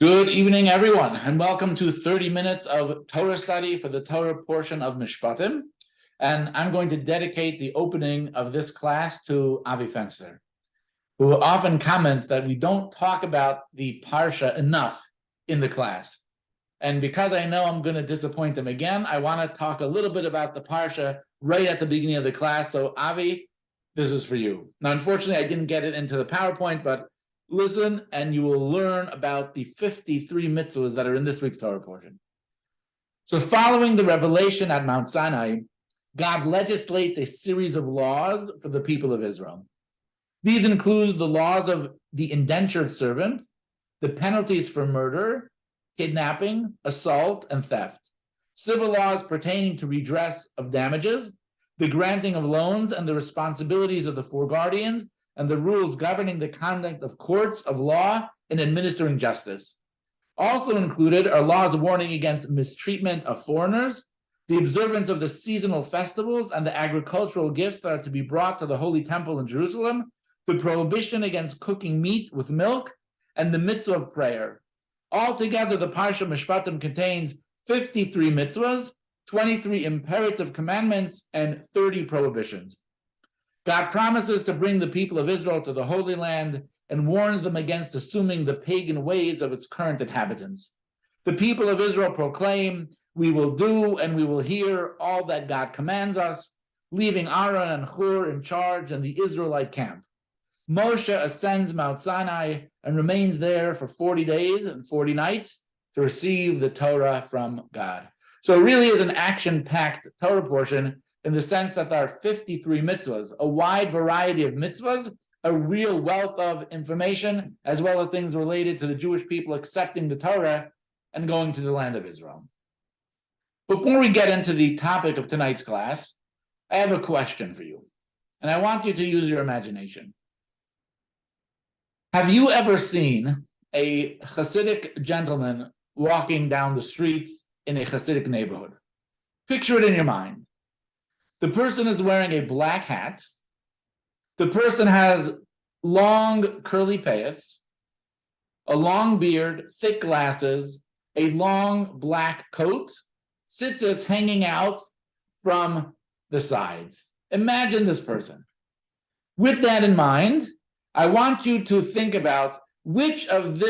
Good evening, everyone, and welcome to 30 minutes of Torah study for the Torah portion of Mishpatim. And I'm going to dedicate the opening of this class to Avi Fenster, who often comments that we don't talk about the Parsha enough in the class. And because I know I'm going to disappoint him again, I want to talk a little bit about the Parsha right at the beginning of the class. So Avi, this is for you. Now, unfortunately, I didn't get it into the PowerPoint, but listen, and you will learn about the 53 mitzvahs that are in this week's Torah portion. So following the revelation at Mount Sinai, God legislates a series of laws for the people of Israel. These include the laws of the indentured servant, the penalties for murder, kidnapping, assault, and theft, civil laws pertaining to redress of damages, the granting of loans and the responsibilities of the four guardians, and the rules governing the conduct of courts of law in administering justice. Also included are laws warning against mistreatment of foreigners, the observance of the seasonal festivals and the agricultural gifts that are to be brought to the Holy Temple in Jerusalem, the prohibition against cooking meat with milk, and the mitzvah of prayer. Altogether, the Parsha Mishpatim contains 53 mitzvahs, 23 imperative commandments, and 30 prohibitions. God promises to bring the people of Israel to the Holy Land and warns them against assuming the pagan ways of its current inhabitants. The people of Israel proclaim, "We will do and we will hear all that God commands us," leaving Aaron and Hur in charge in the Israelite camp. Moshe ascends Mount Sinai and remains there for 40 days and 40 nights to receive the Torah from God. So it really is an action-packed Torah portion, in the sense that there are 53 mitzvahs, a wide variety of mitzvahs, a real wealth of information, as well as things related to the Jewish people accepting the Torah and going to the land of Israel. Before we get into the topic of tonight's class, I have a question for you, and I want you to use your imagination. Have you ever seen a Hasidic gentleman walking down the streets in a Hasidic neighborhood? Picture it in your mind. The person is wearing a black hat. The person has long curly payas, a long beard, thick glasses, a long black coat, tzitzis hanging out from the sides. Imagine this person. With that in mind, I want you to think about which of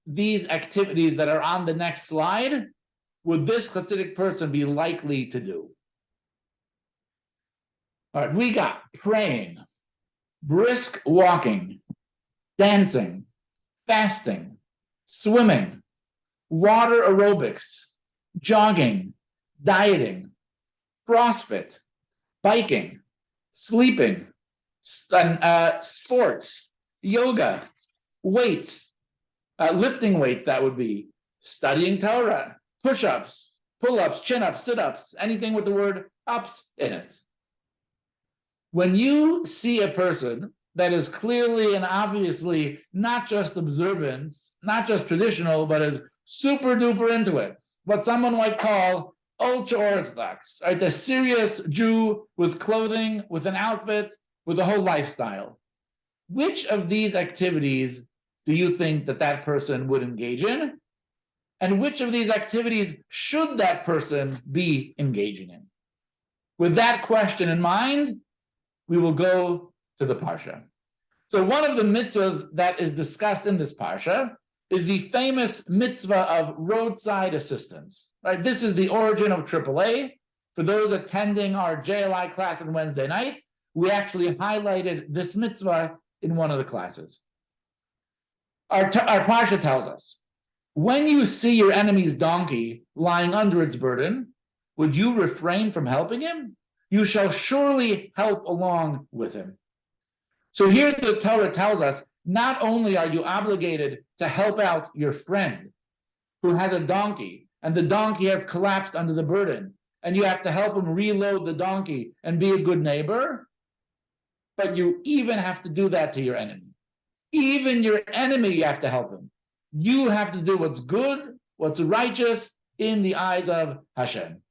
these activities that are on the next slide would this Hasidic person be likely to do? All right, we got praying, brisk walking, dancing, fasting, swimming, water aerobics, jogging, dieting, CrossFIt, biking, sleeping, sports, yoga, weights, lifting weights, that would be studying Torah, push-ups, pull-ups, chin-ups, sit-ups, anything with the word ups in it. When you see a person that is clearly and obviously not just observant, not just traditional, but is super duper into it, what someone might call ultra-Orthodox, right? A serious Jew with clothing, with an outfit, with a whole lifestyle. Which of these activities do you think that person would engage in? And which of these activities should that person be engaging in? With that question in mind, we will go to the Parsha. So one of the mitzvahs that is discussed in this Parsha is the famous mitzvah of roadside assistance, right? This is the origin of AAA. For those attending our JLI class on Wednesday night, we actually highlighted this mitzvah in one of the classes. Our Parsha tells us, when you see your enemy's donkey lying under its burden, would you refrain from helping him? You shall surely help along with him. So here the Torah tells us, not only are you obligated to help out your friend who has a donkey, and the donkey has collapsed under the burden, and you have to help him reload the donkey and be a good neighbor, but you even have to do that to your enemy. Even your enemy, you have to help him. You have to do what's good, what's righteous in the eyes of Hashem.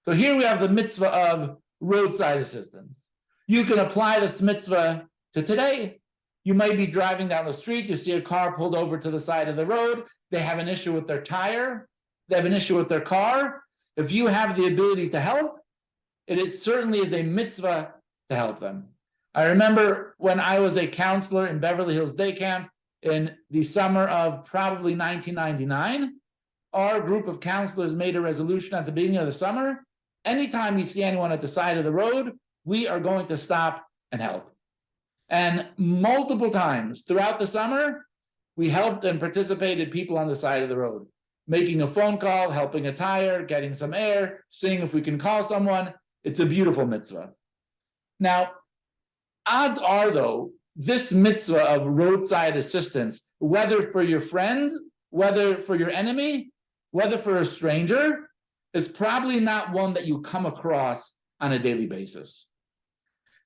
So here we have the mitzvah of roadside assistance. You can apply this mitzvah to today. You might be driving down the street, you see a car pulled over to the side of the road, they have an issue with their tire, they have an issue with their car. If you have the ability to help, certainly is a mitzvah to help them. I remember when I was a counselor in Beverly Hills Day Camp in the summer of probably 1999, our group of counselors made a resolution at the beginning of the summer. Anytime we see anyone at the side of the road, we are going to stop and help. And multiple times throughout the summer, we helped and participated people on the side of the road, making a phone call, helping a tire, getting some air, seeing if we can call someone. It's a beautiful mitzvah. Now, odds are, though, this mitzvah of roadside assistance, whether for your friend, whether for your enemy, whether for a stranger, is probably not one that you come across on a daily basis.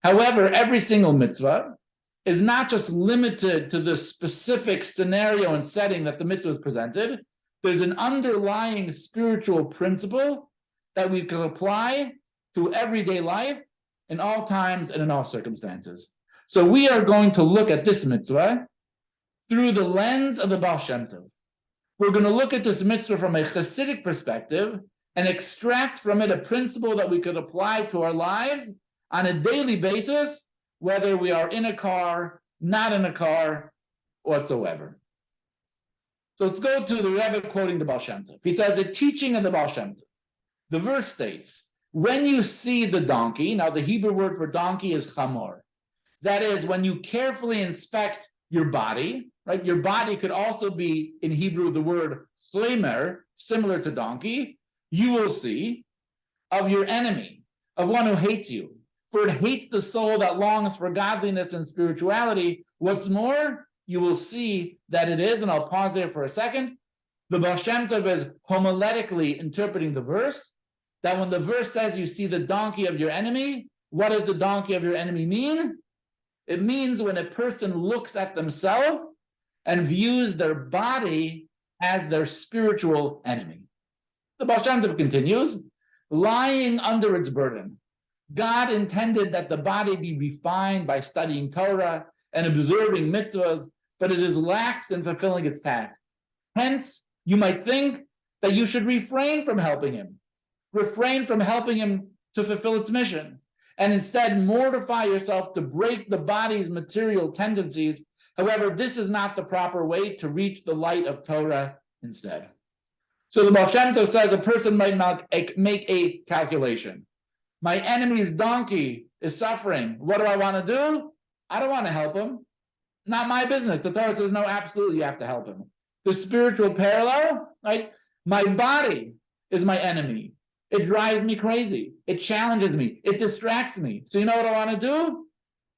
However, every single mitzvah is not just limited to the specific scenario and setting that the mitzvah is presented. There's an underlying spiritual principle that we can apply to everyday life in all times and in all circumstances. So we are going to look at this mitzvah through the lens of the Baal Shem Tov. We're going to look at this mitzvah from a Hasidic perspective and extract from it a principle that we could apply to our lives on a daily basis, whether we are in a car, not in a car, whatsoever. So let's go to the Rebbe quoting the Baal Shem Tov. He says, the teaching of the Baal Shem Tov. The verse states, when you see the donkey, now the Hebrew word for donkey is chamor. That is, when you carefully inspect your body, right? Your body could also be, in Hebrew, the word chlemer, similar to donkey. You will see of your enemy, of one who hates you. For it hates the soul that longs for godliness and spirituality. What's more, you will see that it is, and I'll pause there for a second. The Baal Shem Tov is homiletically interpreting the verse, that when the verse says you see the donkey of your enemy, what does the donkey of your enemy mean? It means when a person looks at themselves and views their body as their spiritual enemy. The Baal Shem Tov continues, lying under its burden. God intended that the body be refined by studying Torah and observing mitzvahs, but it is lax in fulfilling its task. Hence, you might think that you should refrain from helping him to fulfill its mission, and instead mortify yourself to break the body's material tendencies. However, this is not the proper way to reach the light of Torah instead. So the Baal Shem Tov says a person might not make a calculation. My enemy's donkey is suffering. What do I want to do? I don't want to help him. Not my business. The Torah says, no, absolutely, you have to help him. The spiritual parallel, right? My body is my enemy. It drives me crazy. It challenges me. It distracts me. So you know what I want to do?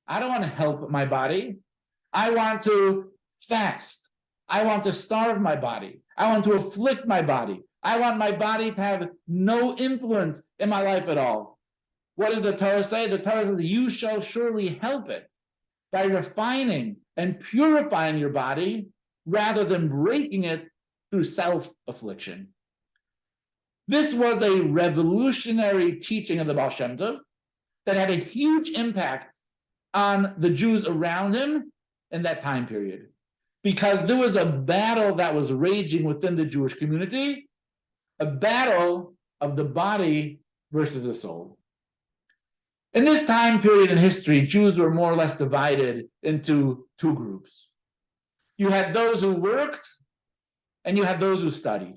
I don't want to help my body. I want to fast. I want to starve my body. I want to afflict my body. I want my body to have no influence in my life at all. What does the Torah say? The Torah says, you shall surely help it by refining and purifying your body rather than breaking it through self-affliction. This was a revolutionary teaching of the Baal Shem Tov that had a huge impact on the Jews around him in that time period, because there was a battle that was raging within the Jewish community, a battle of the body versus the soul. In this time period in history, Jews were more or less divided into two groups. You had those who worked, and you had those who studied.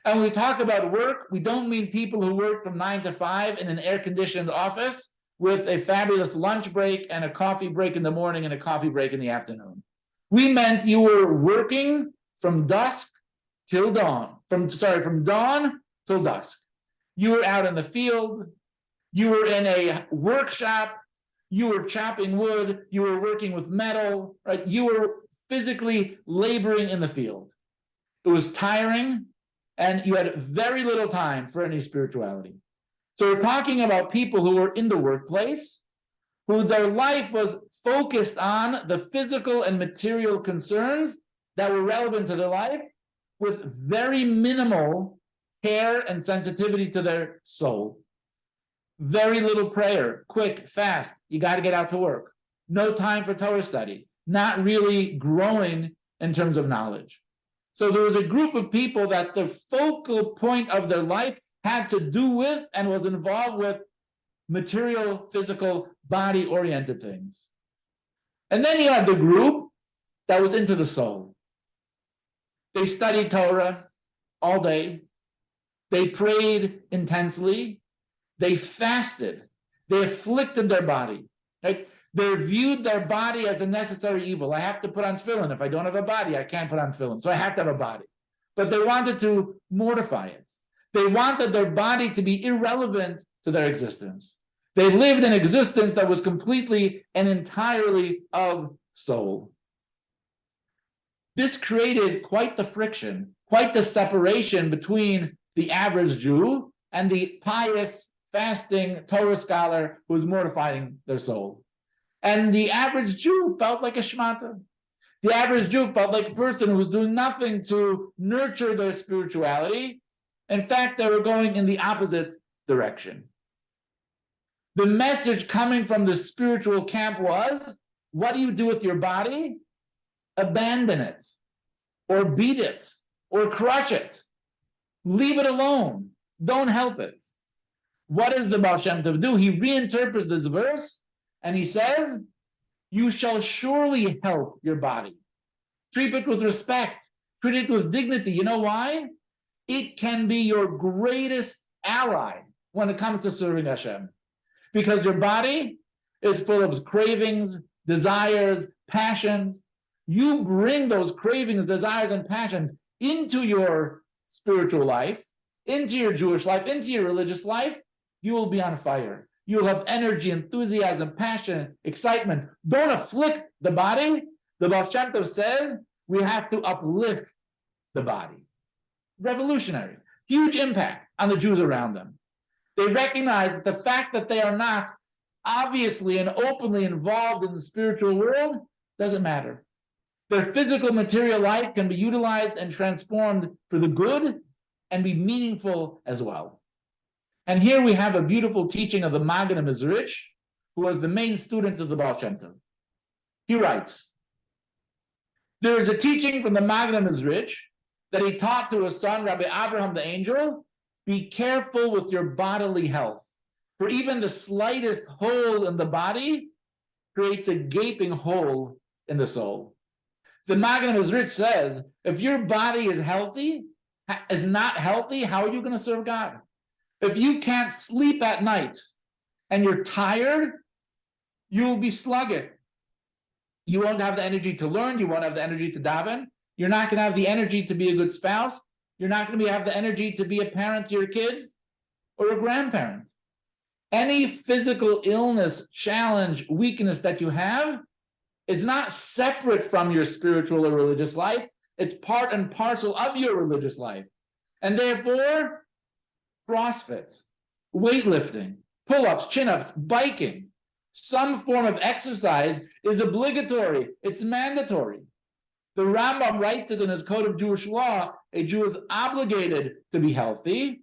And when we talk about work, we don't mean people who work from 9 to 5 in an air-conditioned office with a fabulous lunch break and a coffee break in the morning and a coffee break in the afternoon. We meant you were working from dusk till dawn, from dawn till dusk. You were out in the field, you were in a workshop, you were chopping wood, you were working with metal, right? You were physically laboring in the field. It was tiring, and you had very little time for any spirituality. So we're talking about people who were in the workplace, who their life was focused on the physical and material concerns that were relevant to their life, with very minimal care and sensitivity to their soul. Very little prayer, quick, fast, you got to get out to work. No time for Torah study. not really growing in terms of knowledge. So there was a group of people that the focal point of their life had to do with and was involved with material, physical, body-oriented things. And then you had the group that was into the soul. They studied Torah all day. They prayed intensely. They fasted. They afflicted their body. Right? They viewed their body as a necessary evil. I have to put on tefillin. If I don't have a body, I can't put on tefillin. So I have to have a body. But they wanted to mortify it. They wanted their body to be irrelevant to their existence. They lived an existence that was completely and entirely of soul. This created quite the friction, quite the separation between the average Jew and the pious, fasting Torah scholar who was mortifying their soul. And the average Jew felt like a shmata. The average Jew felt like a person who was doing nothing to nurture their spirituality. In fact, they were going in the opposite direction. The message coming from the spiritual camp was, what do you do with your body? Abandon it, or beat it, or crush it. Leave it alone. Don't help it. What does the Baal Shem Tov do? He reinterprets this verse, and he says, you shall surely help your body. Treat it with respect. Treat it with dignity. You know why? It can be your greatest ally when it comes to serving Hashem. Because your body is full of cravings, desires, passions. You bring those cravings, desires, and passions into your spiritual life, into your Jewish life, into your religious life, you will be on fire. You will have energy, enthusiasm, passion, excitement. Don't afflict the body. The Baal Shem Tov says we have to uplift the body. Revolutionary. Huge impact on the Jews around them. They recognize that the fact that they are not obviously and openly involved in the spiritual world doesn't matter. Their physical material life can be utilized and transformed for the good and be meaningful as well. And here we have a beautiful teaching of the Magen Mizrich, who was the main student of the Baal Shem Tov. He writes, there is a teaching from the Magen Mizrich that he taught to his son, Rabbi Abraham the Angel, be careful with your bodily health, for even the slightest hole in the body creates a gaping hole in the soul. The Magen Mizrich says, if your body is not healthy, how are you going to serve God? If you can't sleep at night and you're tired, you will be sluggish. You won't have the energy to learn. You won't have the energy to daven. You're not going to have the energy to be a good spouse. You're not going to have the energy to be a parent to your kids or a grandparent. Any physical illness, challenge, weakness that you have is not separate from your spiritual or religious life. It's part and parcel of your religious life. And therefore, CrossFit, weightlifting, pull-ups, chin-ups, biking, some form of exercise is obligatory. It's mandatory. The Rambam writes it in his Code of Jewish Law, a Jew is obligated to be healthy,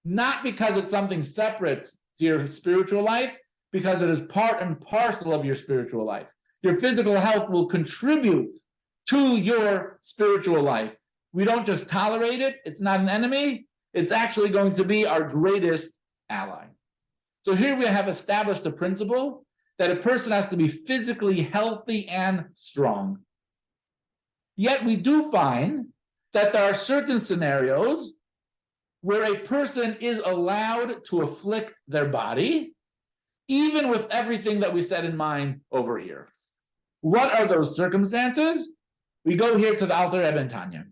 not because it's something separate to your spiritual life, because it is part and parcel of your spiritual life. Your physical health will contribute to your spiritual life. We don't just tolerate it. It's not an enemy. It's actually going to be our greatest ally. So here we have established a principle that a person has to be physically healthy and strong. Yet we do find that there are certain scenarios where a person is allowed to afflict their body, even with everything that we said in mind over here. What are those circumstances? We go here to the Alter Rebbe in Tanya.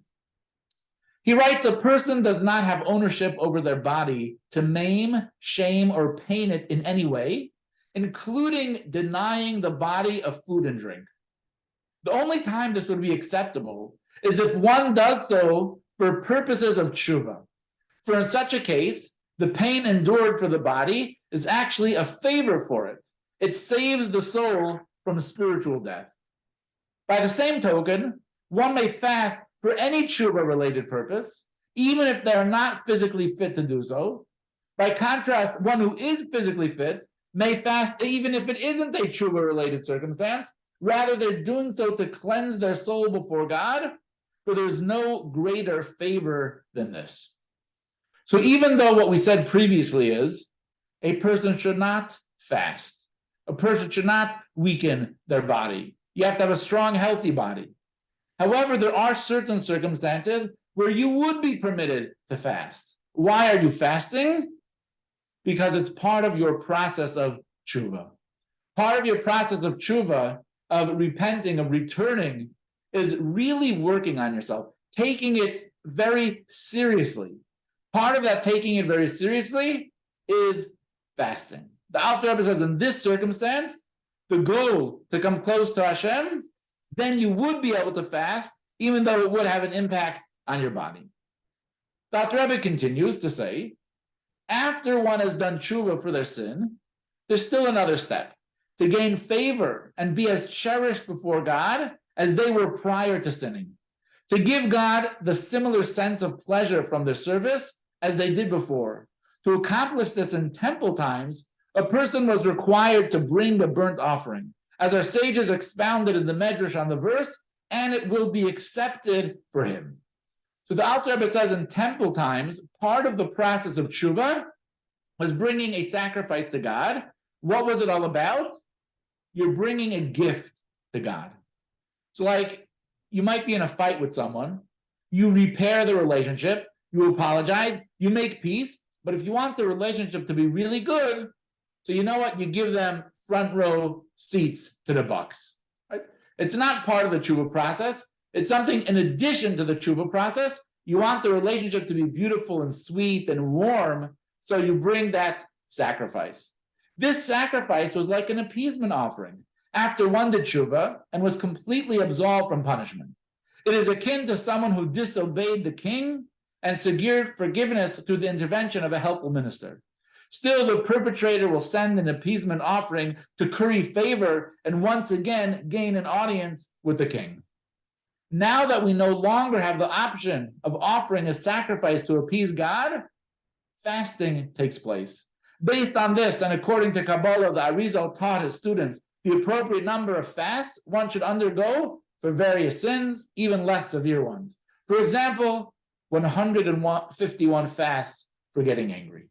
He writes, a person does not have ownership over their body to maim, shame, or pain it in any way, including denying the body of food and drink. The only time this would be acceptable is if one does so for purposes of tshuva. For in such a case, the pain endured for the body is actually a favor for it. It saves the soul from spiritual death. By the same token, one may fast for any tshuva-related purpose, even if they are not physically fit to do so. By contrast, one who is physically fit may fast even if it isn't a tshuva-related circumstance, Rather, they're doing so to cleanse their soul before God, for there's no greater favor than this. So even though what we said previously is a person should not fast, a person should not weaken their body. You have to have a strong, healthy body. However, there are certain circumstances where you would be permitted to fast. Why are you fasting? Because it's part of your process of tshuva. Part of your process of tshuva, of repenting, of returning, is really working on yourself, taking it very seriously. Part of that taking it very seriously is fasting. The Alter Rebbe says in this circumstance, the goal to come close to Hashem, then you would be able to fast, even though it would have an impact on your body. The Alter Rebbe continues to say, after one has done tshuva for their sin, there's still another step, to gain favor and be as cherished before God as they were prior to sinning, to give God the similar sense of pleasure from their service as they did before. To accomplish this in temple times, a person was required to bring a burnt offering, as our sages expounded in the Medrash on the verse, and it will be accepted for him. So the Alter Rebbe says in temple times, part of the process of tshuva was bringing a sacrifice to God. What was it all about? You're bringing a gift to God. It's like you might be in a fight with someone, you repair the relationship, you apologize, you make peace, but if you want the relationship to be really good, so you know what? You give them front row seats to the Bucks. Right? It's not part of the tshuva process. It's something in addition to the tshuva process. You want the relationship to be beautiful and sweet and warm, so you bring that sacrifice. This sacrifice was like an appeasement offering after one did tshuva and was completely absolved from punishment. It is akin to someone who disobeyed the king and secured forgiveness through the intervention of a helpful minister. Still, the perpetrator will send an appeasement offering to curry favor and once again gain an audience with the king. Now that we no longer have the option of offering a sacrifice to appease God, fasting takes place. Based on this, and according to Kabbalah, the Arizal taught his students the appropriate number of fasts one should undergo for various sins, even less severe ones. For example, 151 fasts for getting angry.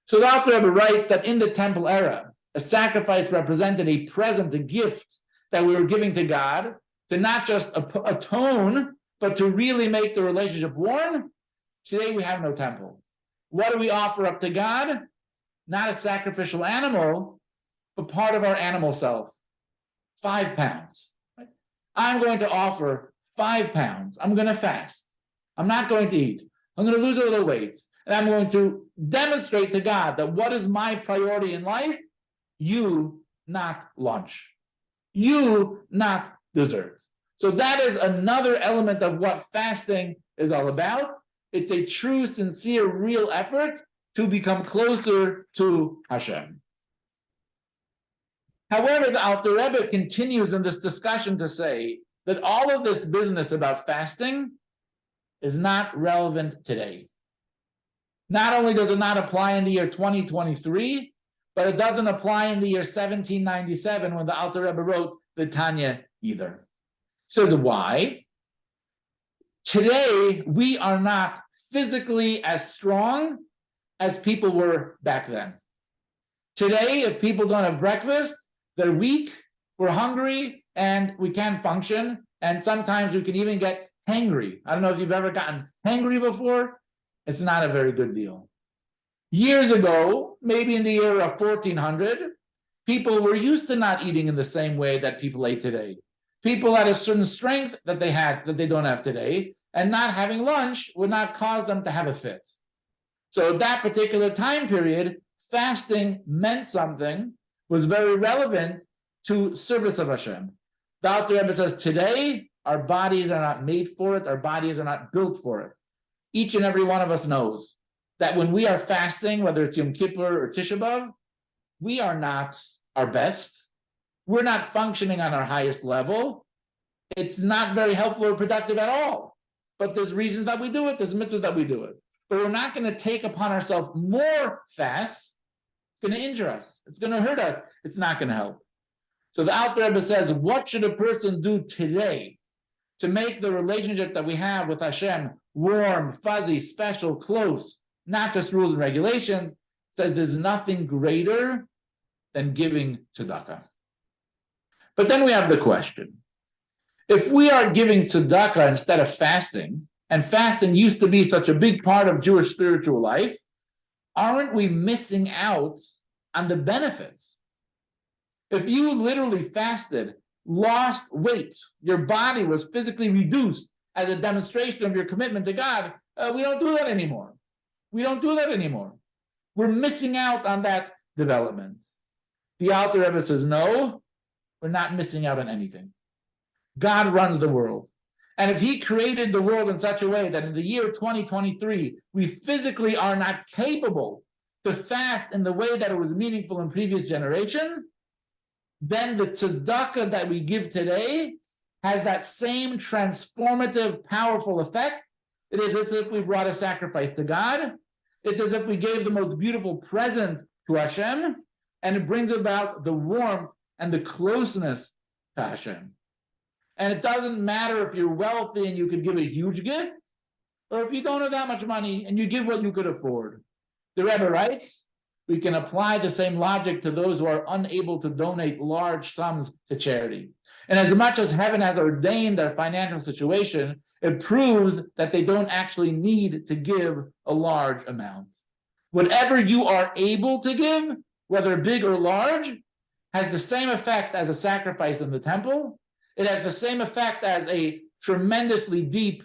So the Alter Rebbe writes that in the temple era, a sacrifice represented a present, a gift that we were giving to God to not just atone, but to really make the relationship warm. Today we have no temple. What do we offer up to God? Not a sacrificial animal, but part of our animal self. 5 pounds. Right? I'm going to offer 5 pounds. I'm going to fast. I'm not going to eat. I'm going to lose a little weight. And I'm going to demonstrate to God that what is my priority in life? You, not lunch. You, not dessert. So that is another element of what fasting is all about. It's a true, sincere, real effort to become closer to Hashem. However, the Alter Rebbe continues in this discussion to say that all of this business about fasting is not relevant today. Not only does it not apply in the year 2023, but it doesn't apply in the year 1797 when the Alter Rebbe wrote the Tanya either. Says why? Today, we are not physically as strong as people were back then. Today, if people don't have breakfast, they're weak, we're hungry, and we can't function, and sometimes we can even get hangry. I don't know if you've ever gotten hangry before. It's not a very good deal. Years ago, maybe in the year of 1400, people were used to not eating in the same way that people ate today. People had a certain strength that they had that they don't have today, and not having lunch would not cause them to have a fit. So at that particular time period, fasting meant something, was very relevant to service of Hashem. The Alter Rebbe says today, our bodies are not made for it, our bodies are not built for it. Each and every one of us knows that when we are fasting, whether it's Yom Kippur or Tisha B'Av, we are not our best. We're not functioning on our highest level. It's not very helpful or productive at all. But there's reasons that we do it, there's mitzvahs that we do it. But we're not going to take upon ourselves more fasts. It's going to injure us. It's going to hurt us. It's not going to help. So the Alter Rebbe says, what should a person do today to make the relationship that we have with Hashem warm, fuzzy, special, close, not just rules and regulations? It says there's nothing greater than giving tzedakah. But then we have the question, if we are giving tzedakah instead of fasting, and fasting used to be such a big part of Jewish spiritual life, aren't we missing out on the benefits? If you literally fasted, lost weight, your body was physically reduced as a demonstration of your commitment to God, we don't do that anymore. We don't do that anymore. We're missing out on that development. The Alter Rebbe says, no, we're not missing out on anything. God runs the world. And if he created the world in such a way that in the year 2023, we physically are not capable to fast in the way that it was meaningful in previous generations, then the tzedakah that we give today has that same transformative, powerful effect. It is as if we brought a sacrifice to God. It's as if we gave the most beautiful present to Hashem, and it brings about the warmth and the closeness to Hashem. And it doesn't matter if you're wealthy and you could give a huge gift, or if you don't have that much money and you give what you could afford. The Rebbe writes, we can apply the same logic to those who are unable to donate large sums to charity. And as much as heaven has ordained their financial situation, it proves that they don't actually need to give a large amount. Whatever you are able to give, whether big or large, has the same effect as a sacrifice in the temple. It has the same effect as a tremendously deep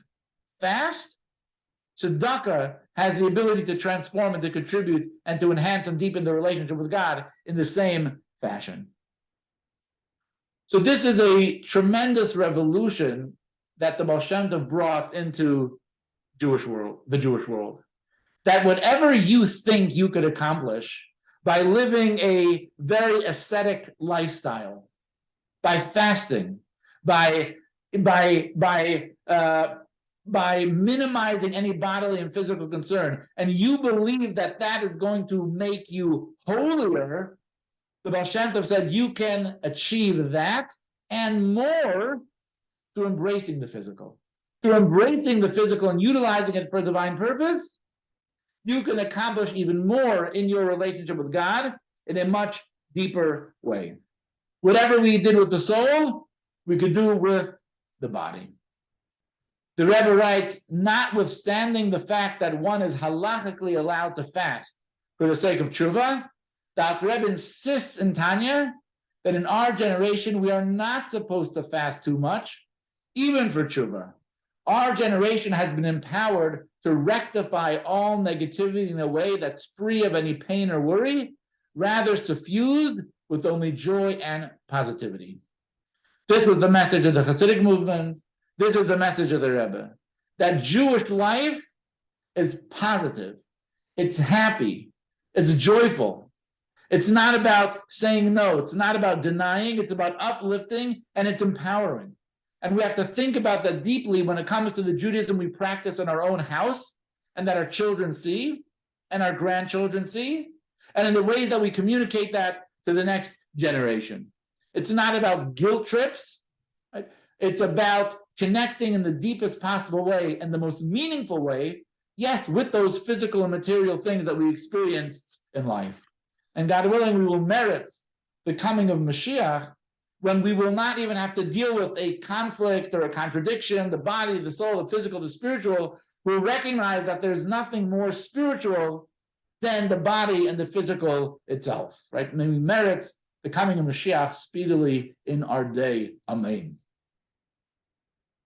fast. Tzedakah has the ability to transform and to contribute and to enhance and deepen the relationship with God in the same fashion. So this is a tremendous revolution that the Baal Shem Tov brought into the Jewish world. That whatever you think you could accomplish by living a very ascetic lifestyle, by fasting, by minimizing any bodily and physical concern, and you believe that that is going to make you holier, the Baal Shem Tov said you can achieve that and more through embracing the physical. Through embracing the physical and utilizing it for divine purpose, you can accomplish even more in your relationship with God in a much deeper way. Whatever we did with the soul, we could do with the body. The Rebbe writes, notwithstanding the fact that one is halachically allowed to fast for the sake of tshuva, the Rebbe insists in Tanya that in our generation we are not supposed to fast too much, even for tshuva. Our generation has been empowered to rectify all negativity in a way that's free of any pain or worry, rather suffused with only joy and positivity. This was the message of the Hasidic movement. This is the message of the Rebbe, that Jewish life is positive, it's happy, it's joyful. It's not about saying no, it's not about denying, it's about uplifting, and it's empowering. And we have to think about that deeply when it comes to the Judaism we practice in our own house, and that our children see, and our grandchildren see, and in the ways that we communicate that to the next generation. It's not about guilt trips, right? It's about connecting in the deepest possible way and the most meaningful way, yes, with those physical and material things that we experience in life. And God willing, we will merit the coming of Mashiach when we will not even have to deal with a conflict or a contradiction, the body, the soul, the physical, the spiritual. We'll recognize that there's nothing more spiritual than the body and the physical itself, right? May we merit the coming of Mashiach speedily in our day. Amen.